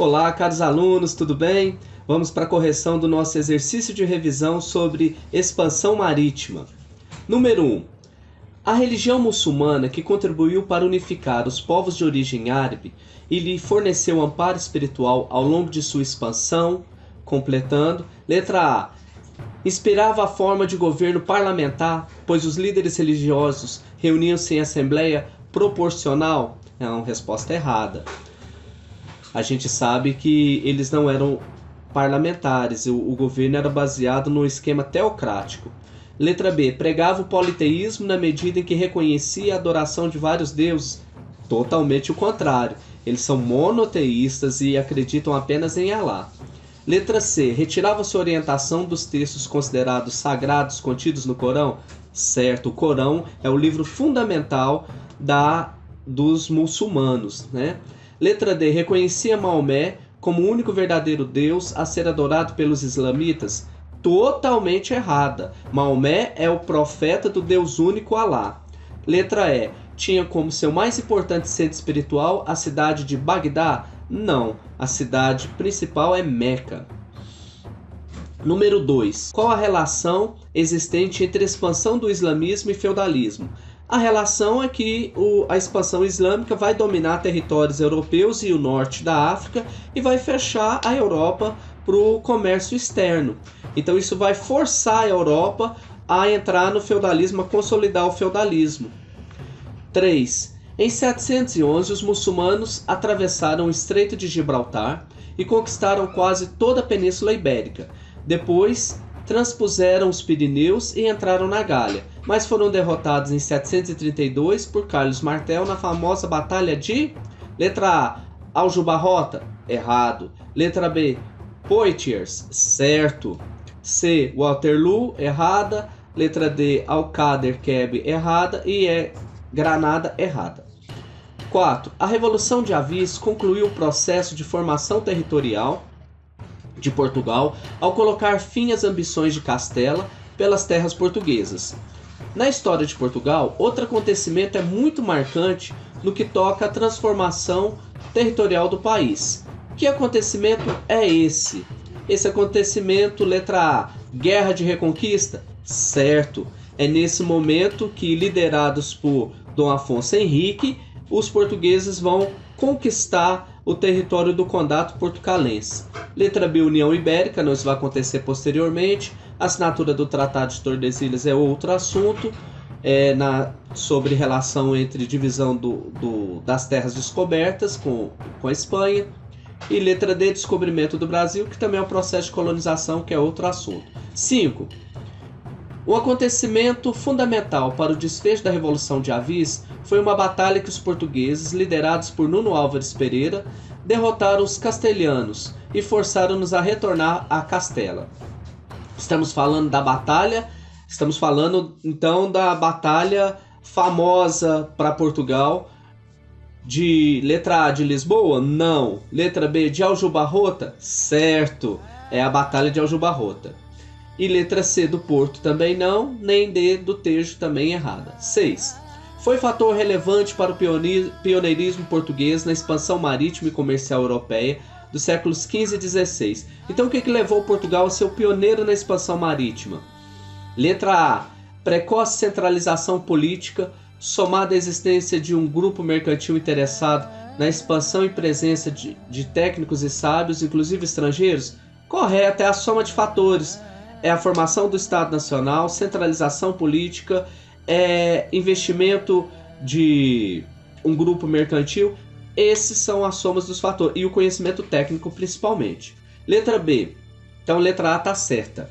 Olá, caros alunos, tudo bem? Vamos para a correção do nosso exercício de revisão sobre expansão marítima. Número 1. A religião muçulmana que contribuiu para unificar os povos de origem árabe e lhe forneceu amparo espiritual ao longo de sua expansão, completando, letra A. Inspirava a forma de governo parlamentar, pois os líderes religiosos reuniam-se em assembleia proporcional? É uma resposta errada. A gente sabe que eles não eram parlamentares, o governo era baseado no esquema teocrático. Letra B. Pregava o politeísmo na medida em que reconhecia a adoração de vários deuses? Totalmente o contrário. Eles são monoteístas e acreditam apenas em Alá. Letra C. Retirava sua orientação dos textos considerados sagrados contidos no Corão? Certo, o Corão é o livro fundamental dos muçulmanos, né? Letra D. Reconhecia Maomé como o único verdadeiro Deus a ser adorado pelos islamitas? Totalmente errada. Maomé é o profeta do Deus único Alá. Letra E. Tinha como seu mais importante centro espiritual a cidade de Bagdá? Não. A cidade principal é Meca. Número 2. Qual a relação existente entre a expansão do islamismo e feudalismo? A relação é que a expansão islâmica vai dominar territórios europeus e o norte da África e vai fechar a Europa para o comércio externo. Então isso vai forçar a Europa a entrar no feudalismo, a consolidar o feudalismo. 3. Em 711, os muçulmanos atravessaram o Estreito de Gibraltar e conquistaram quase toda a Península Ibérica. Depois, transpuseram os Pirineus e entraram na Gália, mas foram derrotados em 732 por Carlos Martel na famosa Batalha de... Letra A. Aljubarrota? Errado. Letra B. Poitiers? Certo. C. Waterloo? Errada. Letra D. Al-Qader Keb? Errada. E Granada? Errada. 4. A Revolução de Avis concluiu o processo de formação territorial de Portugal ao colocar fim às ambições de Castela pelas terras portuguesas. Na história de Portugal, outro acontecimento é muito marcante no que toca à transformação territorial do país. Que acontecimento é esse? Esse acontecimento, letra A, Guerra de Reconquista? Certo. É nesse momento que, liderados por Dom Afonso Henrique, os portugueses vão conquistar o território do Condado Portucalense. Letra B, União Ibérica, não isso vai acontecer posteriormente. A assinatura do Tratado de Tordesilhas é outro assunto, sobre relação entre divisão das terras descobertas com a Espanha. E letra D, descobrimento do Brasil, que também é um processo de colonização, que é outro assunto. 5. Um acontecimento fundamental para o desfecho da Revolução de Avis foi uma batalha que os portugueses, liderados por Nuno Álvares Pereira, derrotaram os castelhanos e forçaram-nos a retornar a Castela. Estamos falando então da batalha famosa para Portugal de letra A de Lisboa? Não. Letra B de Aljubarrota? Certo, é a batalha de Aljubarrota. E letra C do Porto também não, nem D do Tejo também errada. 6. Foi fator relevante para o pioneirismo português na expansão marítima e comercial europeia dos séculos XV e XVI. Então o que levou Portugal a ser o pioneiro na expansão marítima? Letra A. Precoce centralização política, somada à existência de um grupo mercantil interessado na expansão e presença de técnicos e sábios, inclusive estrangeiros? Correto, é a soma de fatores. É a formação do Estado Nacional, centralização política, investimento de um grupo mercantil. Esses são as somas dos fatores. E o conhecimento técnico principalmente. Letra B. Então letra A está certa.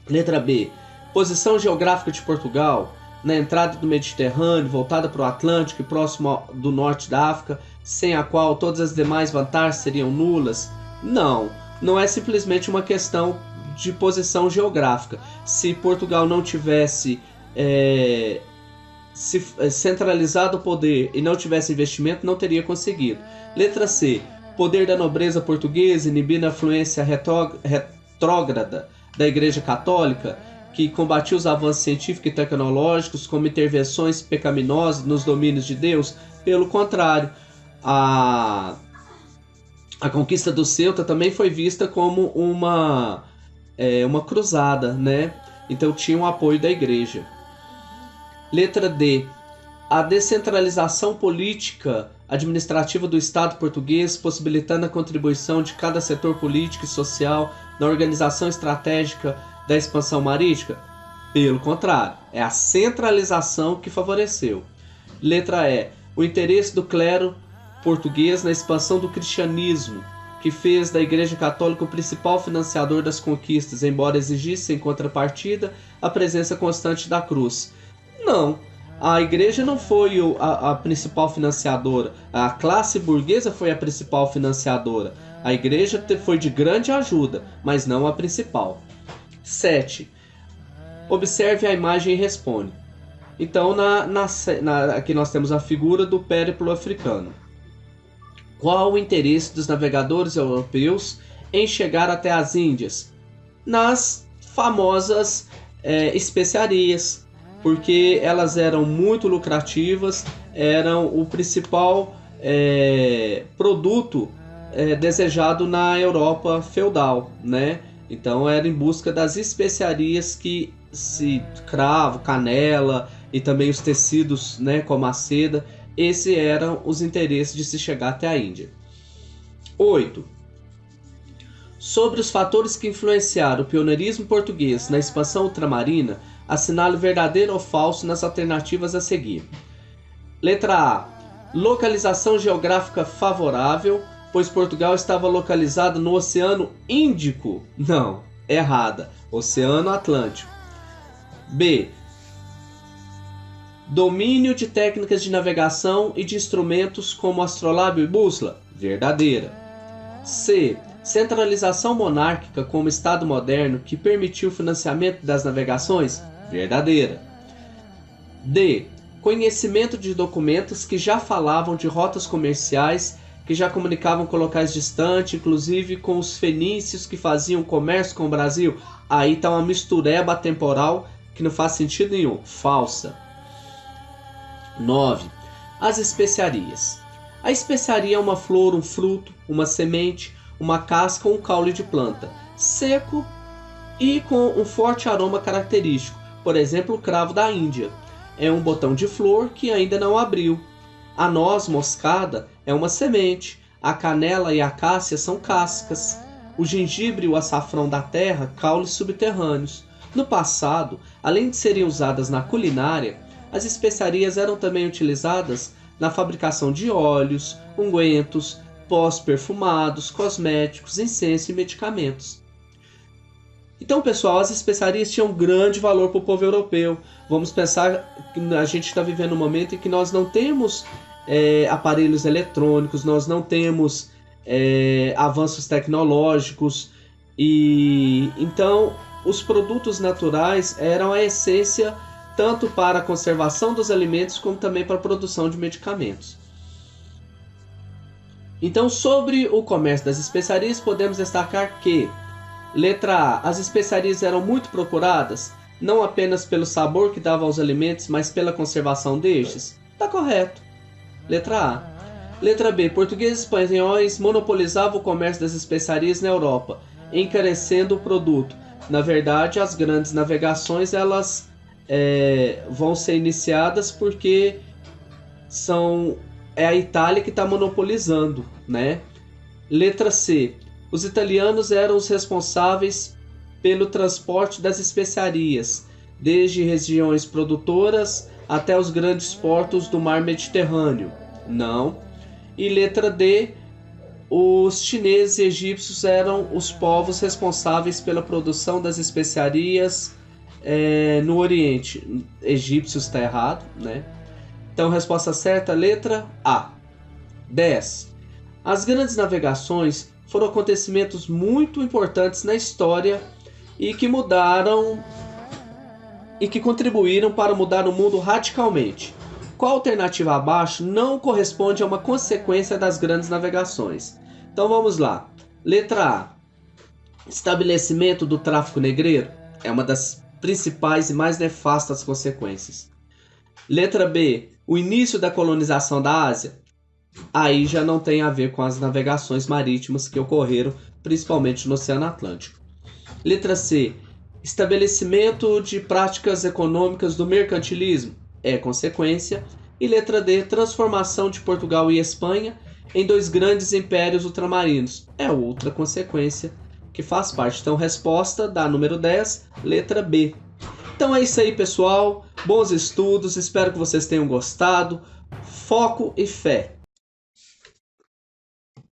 Letra B. Posição geográfica de Portugal na entrada do Mediterrâneo, voltada para o Atlântico e próximo do norte da África, sem a qual todas as demais vantagens seriam nulas? Não. Não é simplesmente uma questão de posição geográfica. Se Portugal não tivesse centralizado o poder e não tivesse investimento, não teria conseguido. Letra C. Poder da nobreza portuguesa, inibindo a influência retrógrada da Igreja Católica, que combatia os avanços científicos e tecnológicos como intervenções pecaminosas nos domínios de Deus. Pelo contrário, a A conquista do Ceuta também foi vista como uma cruzada, né? Então tinha o apoio da igreja. Letra D. A descentralização política administrativa do Estado português, possibilitando a contribuição de cada setor político e social na organização estratégica da expansão marítima? Pelo contrário, é a centralização que favoreceu. Letra E. O interesse do clero português na expansão do cristianismo, que fez da Igreja Católica o principal financiador das conquistas, embora exigisse em contrapartida a presença constante da cruz. Não, a Igreja não foi a principal financiadora, a classe burguesa foi a principal financiadora. A Igreja foi de grande ajuda, mas não a principal. 7. Observe a imagem e responde. Então, aqui nós temos a figura do périplo africano. Qual o interesse dos navegadores europeus em chegar até as Índias? Nas famosas especiarias, porque elas eram muito lucrativas, eram o principal produto desejado na Europa feudal, né? Então era em busca das especiarias cravo, canela e também os tecidos, né, como a seda. Esses eram os interesses de se chegar até a Índia. 8. Sobre os fatores que influenciaram o pioneirismo português na expansão ultramarina, assinale verdadeiro ou falso nas alternativas a seguir. Letra A. Localização geográfica favorável, pois Portugal estava localizado no Oceano Índico. Não, errada. Oceano Atlântico. B. Domínio de técnicas de navegação e de instrumentos como astrolábio e bússola. Verdadeira. C. Centralização monárquica como Estado moderno que permitiu o financiamento das navegações. Verdadeira. D. Conhecimento de documentos que já falavam de rotas comerciais, que já comunicavam com locais distantes, inclusive com os fenícios que faziam comércio com o Brasil. Aí está uma mistureba temporal que não faz sentido nenhum. Falsa. 9. As especiarias. A especiaria é uma flor, um fruto, uma semente, uma casca ou um caule de planta, seco e com um forte aroma característico. Por exemplo, o cravo da Índia. É um botão de flor que ainda não abriu. A noz moscada é uma semente. A canela e a cássia são cascas. O gengibre e o açafrão da terra, caules subterrâneos. No passado, além de serem usadas na culinária, as especiarias eram também utilizadas na fabricação de óleos, ungüentos, pós perfumados, cosméticos, incenso e medicamentos. Então, pessoal, as especiarias tinham grande valor para o povo europeu. Vamos pensar que a gente está vivendo um momento em que nós não temos aparelhos eletrônicos, nós não temos avanços tecnológicos, e então os produtos naturais eram a essência tanto para a conservação dos alimentos como também para a produção de medicamentos. Então, sobre o comércio das especiarias, podemos destacar que, letra A, as especiarias eram muito procuradas, não apenas pelo sabor que dava aos alimentos, mas pela conservação destes. Está correto. Letra A. Letra B, portugueses e espanhóis monopolizavam o comércio das especiarias na Europa, encarecendo o produto. Na verdade, as grandes navegações elas vão ser iniciadas porque é a Itália que está monopolizando, né? Letra C. Os italianos eram os responsáveis pelo transporte das especiarias, desde regiões produtoras até os grandes portos do mar Mediterrâneo. Não. E letra D. Os chineses e egípcios eram os povos responsáveis pela produção das especiarias no Oriente. Egípcios está errado, né? Então, resposta certa, letra A. 10. As grandes navegações foram acontecimentos muito importantes na história e que contribuíram para mudar o mundo radicalmente. Qual alternativa abaixo não corresponde a uma consequência das grandes navegações? Então vamos lá. Letra A. Estabelecimento do tráfico negreiro é uma das principais e mais nefastas consequências. Letra B. O início da colonização da Ásia. aí já não tem a ver com as navegações marítimas que ocorreram principalmente no Oceano Atlântico. Letra C. Estabelecimento de práticas econômicas do mercantilismo é consequência. E letra D. Transformação de Portugal e Espanha em dois grandes impérios ultramarinos é outra consequência que faz parte. Então, resposta da número 10, letra B. Então é isso aí, pessoal. Bons estudos, espero que vocês tenham gostado. Foco e fé!